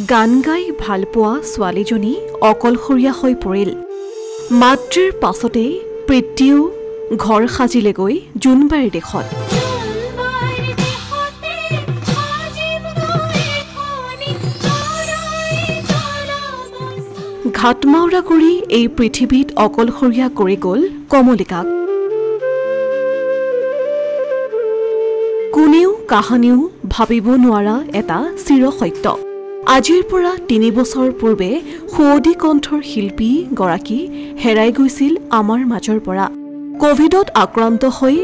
গান গাই ভাল পোৱা ছোৱালীজনী অকলশৰীয়া হৈ পৰিল। মাতৃৰ পাছতেই পিতৃও ঘৰ সাজিলেগৈ জোনবাইৰ দেশত। ঘাটমাউৰা কৰি এই পৃথিৱীত অকলশৰীয়া কৰি গ'ল কমলিকাক। কোনেও কাহানিও ভাবিব নোৱাৰা এটা চিৰসত্য। আজিৰ পৰা ৩ বছৰ পূৰ্বে সুৱদী কণ্ঠৰ শিল্পী গৰাকী হেৰাই গৈছিল আমাৰ মাজৰ পৰা। কোভিডত আক্ৰান্ত হৈ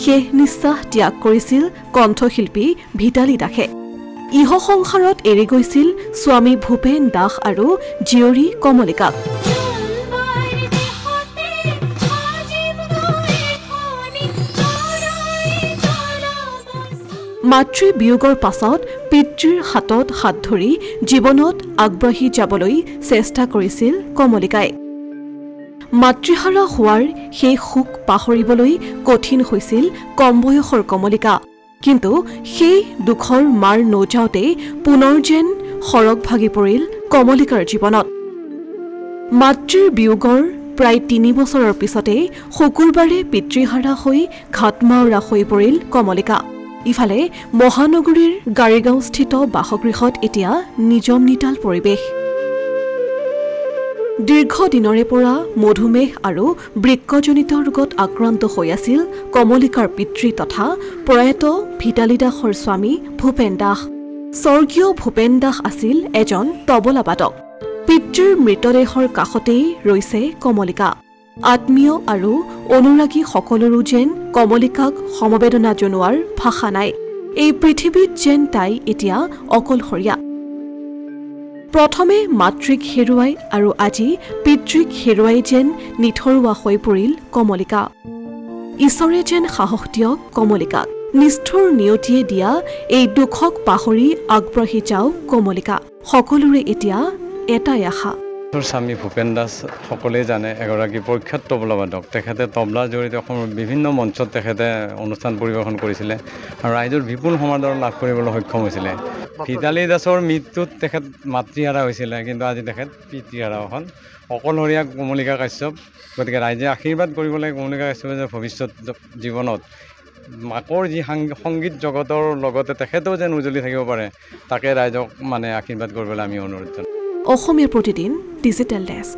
শেষ নিশ্বাস ত্যাগ কৰিছিল কণ্ঠশিল্পী ভিতালী দাসে। ইহ সংসাৰত এৰি গৈছিল স্বামী ভূপেন দাস আৰু জীয়ৰী কমলিকাক। মাতৃ বিয়োগৰ পাছত পিতৃৰ হাতত হাত ধৰি জীৱনত আগবাঢ়ি যাবলৈ চেষ্টা কৰিছিল কমলিকাই। মাতৃহাৰা হোৱাৰ সেই সুখ পাহৰিবলৈ কঠিন হৈছিল কম বয়সৰ কমলিকা। কিন্তু সেই দুখৰ মাৰ নৌজাওঁতেই পুনৰ যেন সৰগ ভাগি পৰিল কমলিকাৰ জীৱনত। মাতৃৰ বিয়োগৰ প্ৰায় ৩ বছৰৰ পিছতেই শুকুৰবাৰে পিতৃহাৰা হৈ ঘাটমাউৰা হৈ পৰিল কমলিকা। ইফালে মহানগৰীৰ গাড়ীগাঁওস্থিত বাসগৃহত এতিয়া নিজম নিতাল পৰিৱেশ। দীৰ্ঘদিনৰে পৰা মধুমেহ আৰু বৃক্কজনিত ৰোগত আক্ৰান্ত হৈ আছিল কমলিকাৰ পিতৃ তথা প্ৰয়াত ভিতালী দাসৰ স্বামী ভূপেন দাস। স্বৰ্গীয় ভূপেন দাস আছিল এজন তবলাবাদক। পিতৃৰ মৃতদেহৰ কাষতেই ৰৈছে কমলিকা। আত্মীয় আৰু অনুৰাগী সকলোৰো যেন কমলিকাক সমবেদনা জনোৱাৰ ভাষা নাই। এই পৃথিৱীত যেন তাই এতিয়া অকলশৰীয়া। প্ৰথমে মাতৃক হেৰুৱাই আৰু আজি পিতৃক হেৰুৱাই যেন নিথৰুৱা হৈ পৰিল কমলিকা। ঈশ্বৰে যেন সাহস দিয়ক কমলিকাক। নিষ্ঠুৰ নিয়তিয়ে দিয়া এই দুখক পাহৰি আগবাঢ়ি যাওক কমলিকা। সকলোৰে এতিয়া এটাই আশা। স্বামী ভূপেন দাস সকলোৱে জানে, এগৰাকী প্ৰখ্যাত তবলাবাদক। তেখেতে তবলাৰ জৰিয়তে অসমৰ বিভিন্ন মঞ্চত তেখেতে অনুষ্ঠান পৰিৱেশন কৰিছিলে আৰু ৰাইজৰ বিপুল সমাদৰ লাভ কৰিবলৈ সক্ষম হৈছিলে। ভিতালী দাসৰ মৃত্যুত তেখেত মাতৃহাৰা হৈছিলে, কিন্তু আজি তেখেত পিতৃহাৰা হ'ল। অকলশৰীয়া কমলিকা কাশ্যপ। গতিকে ৰাইজে আশীৰ্বাদ কৰিব লাগে কমলিকা কাশ্যপে যে ভৱিষ্যত জীৱনত মাকৰ যি সংগীত জগতৰ লগতে তেখেতেও যেন উজ্বলি থাকিব পাৰে, তাকে ৰাইজক আশীৰ্বাদ কৰিবলৈ আমি অনুৰোধ জনাওঁ। Asomiya Pratidin digital desk.